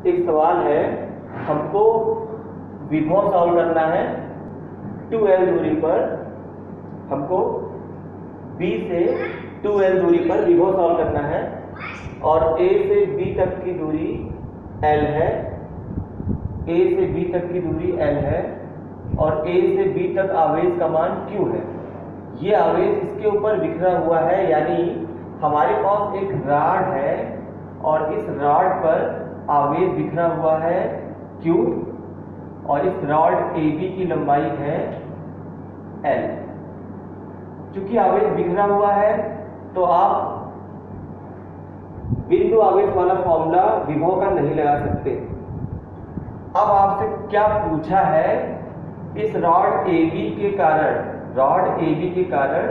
एक सवाल है, हमको विभव सॉल्व करना है 2l दूरी पर, हमको b से 2l दूरी पर विभव सॉल्व करना है और a से b तक की दूरी l है, a से b तक की दूरी l है और a से b तक आवेश का मान q है। ये आवेश इसके ऊपर बिखरा हुआ है, यानी हमारे पास एक रॉड है और इस रॉड पर आवेश बिखरा हुआ है Q और इस रॉड AB की लंबाई है L। चूंकि आवेश बिखरा हुआ है तो आप बिंदु आवेश वाला फॉर्मूला विभव का नहीं लगा सकते। अब आपसे क्या पूछा है, इस रॉड AB के कारण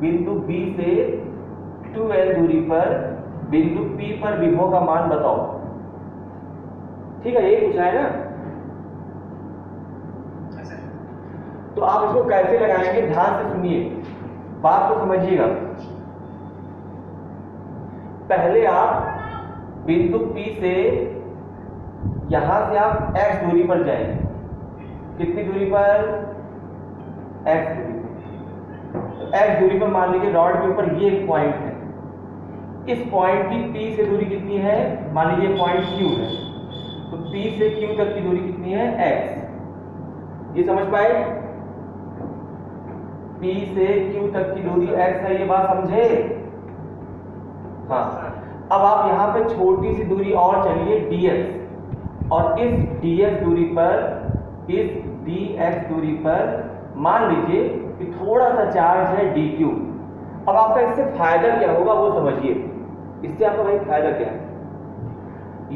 बिंदु B से 2l दूरी पर बिंदु P पर विभव का मान बताओ। ठीक है, ये पूछा है ना। तो आप इसको कैसे लगाएंगे, ध्यान से सुनिए, बात को समझिएगा। पहले आप बिंदु P से यहां से आप x दूरी पर जाएंगे। कितनी दूरी पर? x दूरी पर। तो x दूरी पर मान लीजिए रॉड के ऊपर ये एक पॉइंट है, इस पॉइंट की P से दूरी कितनी है? मान लीजिए पॉइंट Q है, तो P से Q तक की दूरी कितनी है? x। ये समझ पाए? P से Q तक की दूरी x है, ये बात समझे? हाँ। अब आप यहाँ पे छोटी सी दूरी और चलिए dx, और इस dx दूरी पर, इस dx दूरी पर मान लीजिए कि थोड़ा सा चार्ज है dq। अब आपका इससे फायदा क्या होगा वो समझिए। इससे आपका भाई फायदा क्या है?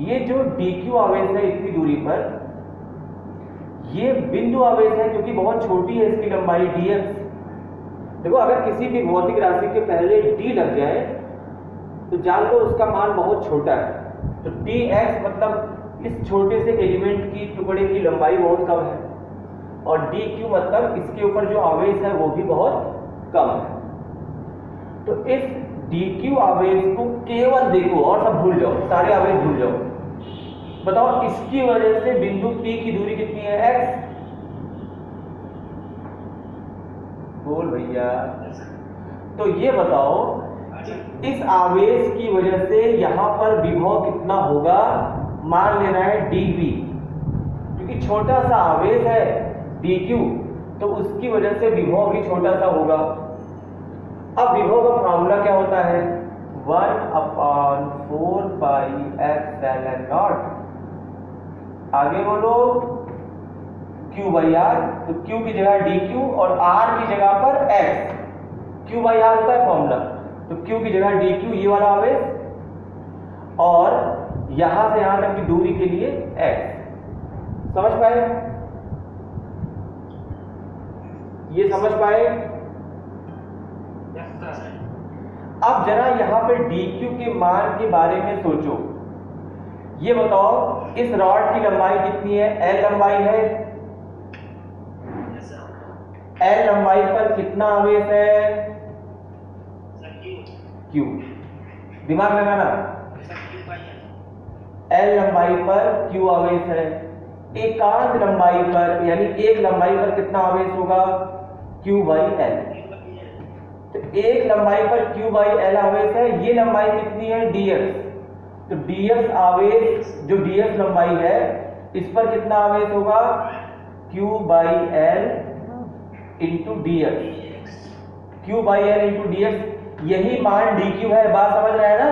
ये जो dq आवेश है इतनी दूरी पर, ये बिंदु आवेश है क्योंकि बहुत छोटी है इसकी लंबाई dx। देखो, अगर किसी भी भौतिक राशि के पहले d लग जाए तो जान लो उसका मान बहुत छोटा है। तो dx मतलब इस छोटे से एलिमेंट की टुकड़े की लंबाई बहुत कम है, और dq मतलब इसके ऊपर जो आवेश है वो भी बहुत कम है। तो इस dq आवेश को केवल देखो और सब भूल जाओ, सारे आवेश भूल जाओ। बताओ, इसकी वजह से बिंदु P की दूरी कितनी है? x। बोल भैया। तो ये बताओ, इस आवेश की वजह से यहां पर विभव कितना होगा? मान लेना है dv, क्योंकि छोटा सा आवेश है dq, तो उसकी वजह से विभव भी छोटा सा होगा। अब विभव का फॉर्मूला क्या होता है? 1/4 पाई एप्सिलॉन नॉट। आगे बोलो, Q/R। तो Q की जगह dq और R की जगह पर x। Q/R होता है फॉर्मूला, तो Q की जगह dq ये वाला आवेश, और यहां से यहां तक की दूरी के लिए x। समझ पाए? ये समझ पाए? अब जरा यहां पे dq के मान के बारे में सोचो। ये बताओ, इस रॉड की लंबाई कितनी है? l लंबाई है। l लंबाई पर कितना आवेश है? q। दिमाग लगाना, l लंबाई पर q आवेश है। एकांत लंबाई पर यानी एक लंबाई पर कितना आवेश होगा? q/l। तो एक लंबाई पर q/l आवेश है, ये लंबाई कितनी है? dx। तो dx आवेश, जो dx लंबाई है, इस पर कितना आवेश होगा? q/l into dx। q/l into dx, यही मान dq है। बात समझ रहे हैं ना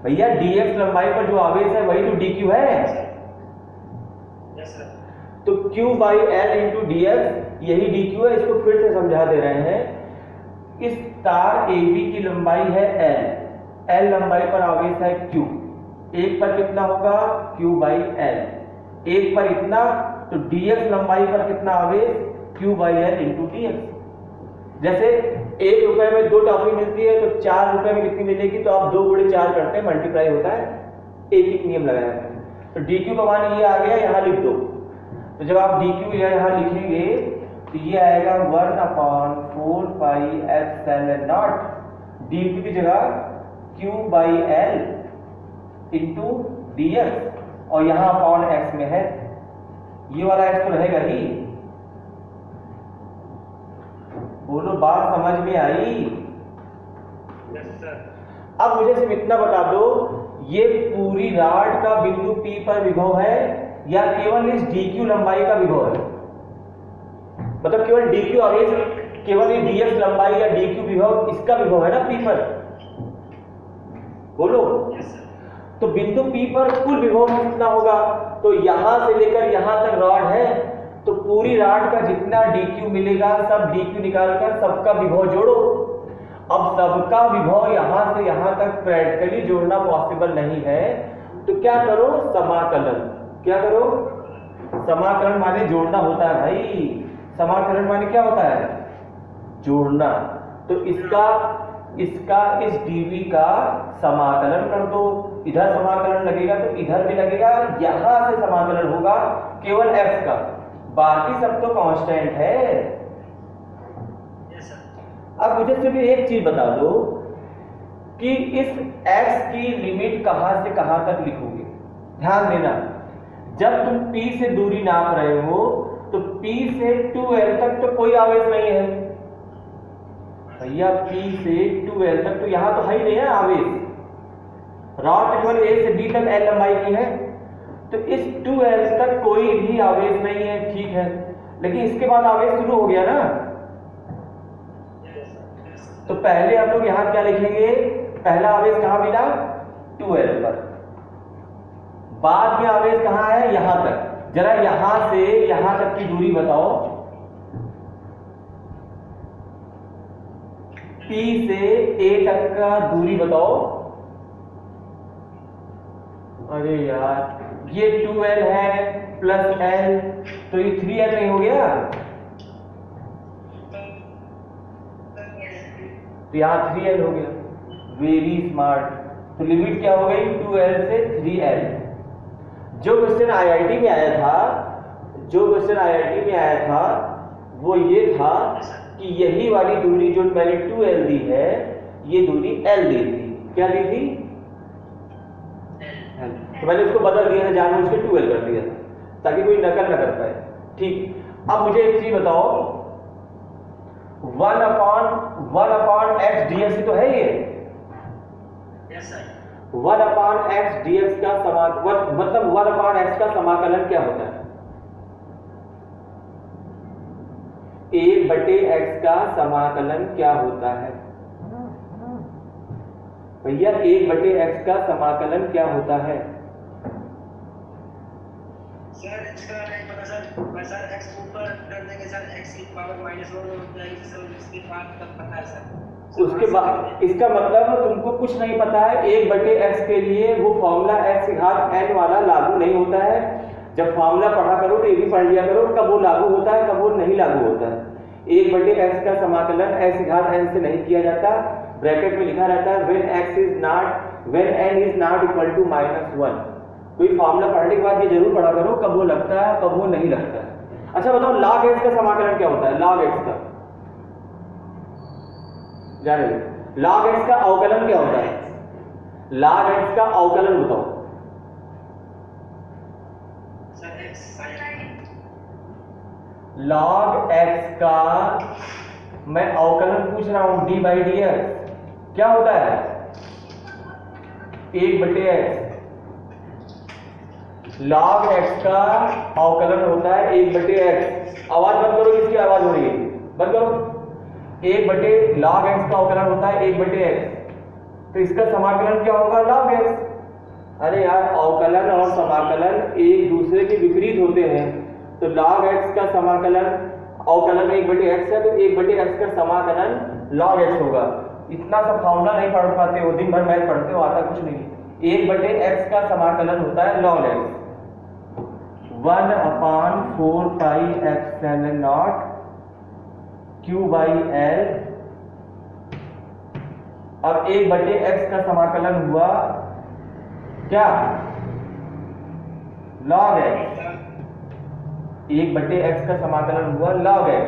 भैया? dx लंबाई पर जो आवेश है वही तो dq है। तो q/l इंटू dx यही dq है। इसको फिर से समझा दे रहे हैं। इस तार AB की लंबाई है l लंबाई पर आवेश है q। एक पर कितना होगा? q/l। एक पर इतना, तो dx लंबाई पर कितना आवेश? q/l into dx। जैसे 1 रुपए में 2 टॉफी मिलती है, तो 4 रुपए में कितनी मिलेगी? तो आप 2 गुणे 4 करते हैं, मल्टीप्लाई होता है, एक नियम लगाया है। तो dq का मान ये आ गया, यहाँ लिख दो। तो जब आप dq यहाँ लिखेंगे तो ये आएगा 1/4 पाई एप्सिलॉन नॉट। dq की जगह q/l इंटू dx और यहाँ अपॉन x में है, ये वाला x तो रहेगा ही। बोलो बात समझ में आई? Yes sir. अब मुझे सिर्फ इतना बता दो, ये पूरी रॉड का बिंदु P पर विभव है या केवल इस dq लंबाई का विभव है? मतलब केवल dq आवेश, केवल ये dx लंबाई या dq विभव, इसका विभव है ना P पर? बोलो। तो बिंदु P पर कुल विभव कितना होगा? तो यहां से लेकर यहां तक रॉड है, तो पूरी रॉड का जितना dq मिलेगा सब dq निकालकर सबका विभव जोड़ो। अब सबका विभव यहां से यहां तक प्रैक्टिकली जोड़ना पॉसिबल नहीं है, तो क्या करो? समाकलन। क्या करो? समाकलन माने जोड़ना होता है भाई। समाकलन माने क्या होता है? जोड़ना। तो इसका इस dv का समाकलन कर दो। इधर समाकलन लगेगा तो इधर भी लगेगा, यहां से समाकलन होगा केवल f का, बाकी सब तो कांस्टेंट है। अब मुझे सिर्फ एक चीज बता दो कि इस x की लिमिट कहां से कहां तक लिखोगे? ध्यान देना, जब तुम P से दूरी नाप रहे हो तो P से 2L तक तो कोई आवेश नहीं है भैया। P से 2L तक तो यहां तो है ही नहीं है आवेश। रॉड केवल A से B तक L लंबाई की है, तो इस 2L तक कोई भी आवेश नहीं है, ठीक है। लेकिन इसके बाद आवेश शुरू हो गया ना, तो पहले हम लोग यहां क्या लिखेंगे? पहला आवेश कहां मिला? 2L पर। बाद में आवेश कहां है? यहां तक। जरा यहां से यहां तक की दूरी बताओ। P से A तक का दूरी बताओ। अरे यार ये 2L है प्लस L, तो ये 3L नहीं हो गया? तो यहाँ 3L हो गया। Very smart. तो लिमिट क्या हो गई? 2L से 3L। जो क्वेश्चन IIT में आया था, वो ये था कि यही वाली दूरी जो मैंने 2L दी है, ये दूरी L दी थी। क्या दी थी? तो मैंने उसको बदल दिया था, जानबूझ के 2L कर दिया था ताकि कोई नकल न कर पाए। ठीक। अब मुझे एक चीज बताओ, 1/x dx तो है ये। Yes sir. 1/x dx का मतलब 1/x का समाकलन क्या होता है? 1/x का समाकलन क्या होता है भैया? 1/x का समाकलन क्या होता है? सर इसका नहीं पता सर। मैं सर x ऊपर करने के साथ x की पावर -1 हो जाएगी सर, इसके बाद तब पता है सर। उसके बाद इसका मतलब तुमको कुछ नहीं पता है। 1/x के लिए वो फॉर्मूला x घात n वाला लागू नहीं होता है। जब फॉर्मूला पढ़ा करो तो ये भी पढ़ लिया करो, कब वो लागू होता है कब वो नहीं लागू होता है। 1/x का समाकलन x घात n से नहीं किया जाता। ब्रैकेट में लिखा रहता है when n is not equal to -1। कोई फॉर्मूला पढ़ने के बाद ये जरूर पढ़ा करो कब वो लगता है कब वो नहीं लगता है। अच्छा बताओ, log x का समाकलन क्या होता है? log x का जाने लो। log x का अवकलन क्या होता है? log x का अवकलन बताओ। log x का मैं अवकलन पूछ रहा हूं, d/dx क्या होता है? 1/x। log x का अवकलन होता है 1/x। आवाज बंद करो, किसकी आवाज हो रही है? बंद करो। 1/log x का अवकलन होता है 1/x। तो इसका समाकलन क्या होगा? log x। अरे यार, अवकलन और समाकलन एक दूसरे के विपरीत होते हैं। तो log x का समाकलन, अवकलन 1/x है, तो 1/x का समाकलन log x होगा। इतना सा फॉर्मूला नहीं पढ़ पाते हो, दिन भर मैथ पढ़ते हो, आता कुछ नहीं। 1/x का समाकलन होता है log x। 1/4 pi epsilon not q/l। अब 1/x का समाकलन हुआ क्या? log x। 1/x का समाकलन हुआ log x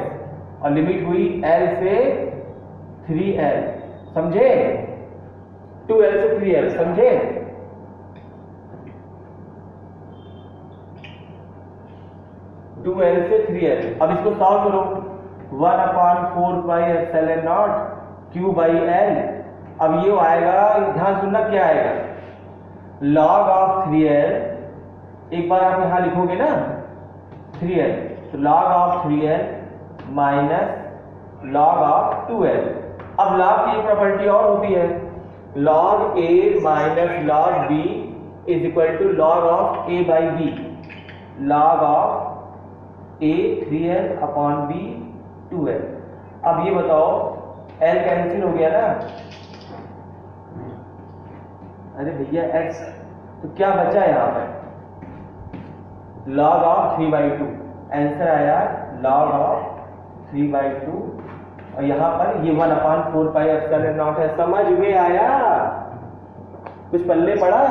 और लिमिट हुई L से 3L। समझे? 2L से 3L। समझे? 2l से 3l। अब इसको सॉल्व करो, 1/4πε0 q/l। अब ये आएगा, ध्यान सुनना क्या आएगा, log ऑफ 3l। एक बार आप यहां लिखोगे ना 3l, तो log of 3l minus log of 2l। अब log की एक प्रॉपर्टी और होती है, log a minus log b is equal to log of a by b। log of a 3l upon b 2l। अब ये बताओ l कैंसिल हो गया ना, अरे भैया x, तो क्या बचा यहाँ पर, log ऑफ 3/2। आंसर आया log ऑफ 3/2, और यहाँ पर ये 1/4πε0 है। समझ में आया, कुछ पल्ले पड़ा।